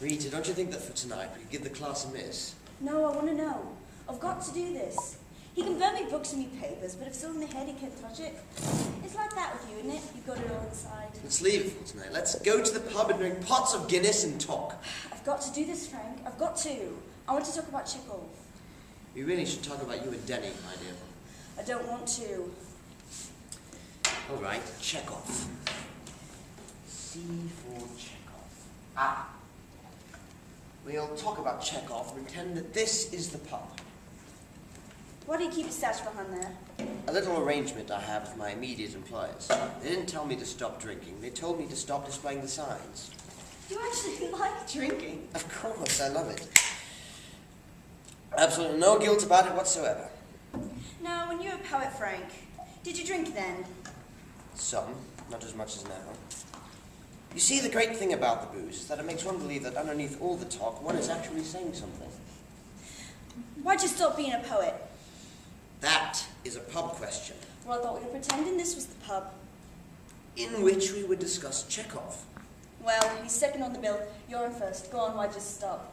Rita, don't you think that for tonight we could give the class a miss? No, I want to know. I've got to do this. He can burn me books and me papers, but if it's all in the head, he can't touch it. It's like that with you, isn't it? You've got it all inside. Let's leave it for tonight. Let's go to the pub and drink pots of Guinness and talk. I've got to do this, Frank. I've got to. I want to talk about Chekhov. We really should talk about you and Denny, my dear. I don't want to. All right, Chekhov. C for Chekhov. Ah. We'll talk about Chekhov and pretend that this is the pub. Why do you keep a stash behind there? A little arrangement I have with my immediate employers. They didn't tell me to stop drinking. They told me to stop displaying the signs. You actually like drinking? Of course, I love it. Absolutely no guilt about it whatsoever. No, when you were a poet, Frank, did you drink then? Some, not as much as now. You see, the great thing about the booze is that it makes one believe that underneath all the talk, one is actually saying something. Why'd you stop being a poet? That is a pub question. Well, I thought we were pretending this was the pub. In which we would discuss Chekhov. Well, he's second on the bill. You're in first. Go on, why'd you stop?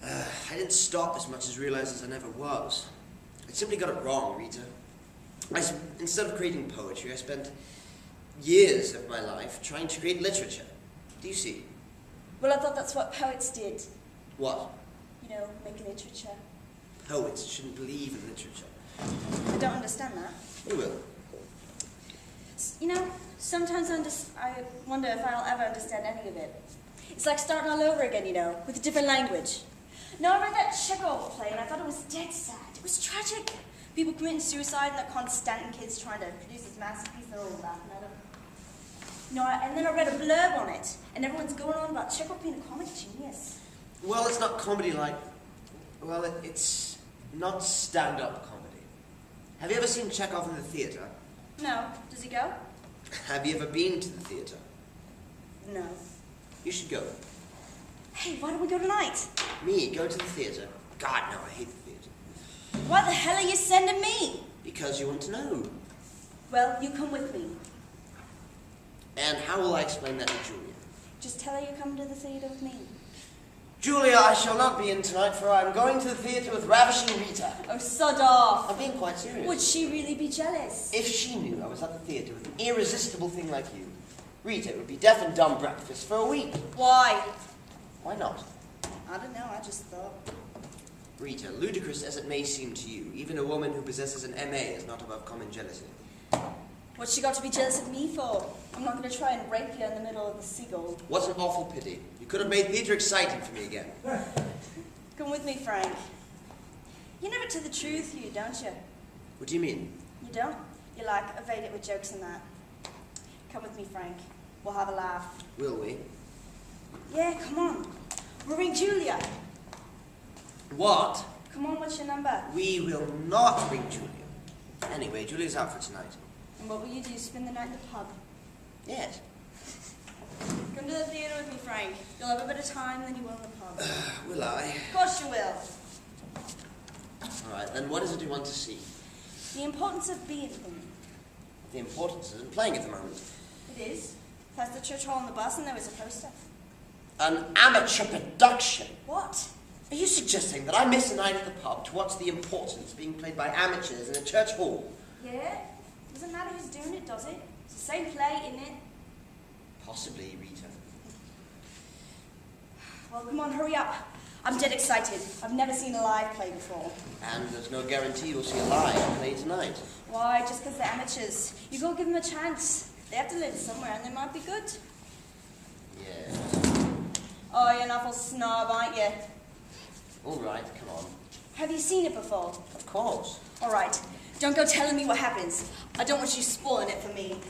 I didn't stop as much as realize as I never was. I simply got it wrong, Rita. Instead of creating poetry, I spent years of my life trying to create literature. Do you see? Well, I thought that's what poets did. What? You know, make literature. Poets shouldn't believe in literature. I don't understand that. You will. You know, sometimes I wonder if I'll ever understand any of it. It's like starting all over again, you know, with a different language. No, I read that Chekhov play and I thought it was dead sad. It was tragic. People committing suicide and the constant kids trying to produce this masterpiece, they're all laughing at them. You know, and then I read a blurb on it, and everyone's going on about Chekhov being a comic genius. Well, it's not comedy like... Well, it's not stand-up comedy. Have you ever seen Chekhov in the theatre? No. Does he go? Have you ever been to the theatre? No. You should go. Hey, why don't we go tonight? Me, go to the theatre? God, no, I hate the theatre. Why the hell are you sending me? Because you want to know. Well, you come with me. And how will I explain that to Julia? Just tell her you're coming to the theatre with me. Julia, I shall not be in tonight, for I am going to the theatre with ravishing Rita. Oh, sod off. I'm being quite serious. Would she really be jealous? If she knew I was at the theatre with an irresistible thing like you, Rita would be deaf and dumb breakfast for a week. Why? Why not? I don't know, I just thought. Rita, ludicrous as it may seem to you, even a woman who possesses an M.A. is not above common jealousy. What's she got to be jealous of me for? I'm not going to try and rape you in the middle of the seagull. What an awful pity. You could have made theatre exciting for me again. Come with me, Frank. You never tell the truth, you, don't you? What do you mean? You don't? You like evade it with jokes and that. Come with me, Frank. We'll have a laugh. Will we? Yeah, come on. We'll ring Julia. What? Come on, what's your number? We will not ring Julia. Anyway, Julia's out for tonight. And what will you do? Spend the night in the pub? Yes. Come to the theatre with me, Frank. You'll have a better time than you will in the pub. Will I? Of course you will. All right, then what is it you want to see? The importance of being them. The importance isn't playing at the moment. It is. Past the church hall on the bus and there was a poster. An amateur production. What? Are you suggesting that I miss a night at the pub to watch the importance being played by amateurs in a church hall? Yeah. Doesn't matter who's doing it, does it? It's the same play, isn't it? Possibly, Rita. Well, come on, hurry up. I'm dead excited. I've never seen a live play before. And there's no guarantee you'll see a live play tonight. Why? Just because they're amateurs. You go give them a chance. They have to live somewhere and they might be good. Yeah. Oh, you're an awful snob, aren't you? All right, come on. Have you seen it before? Of course. All right. Don't go telling me what happens. I don't want you spoiling it for me.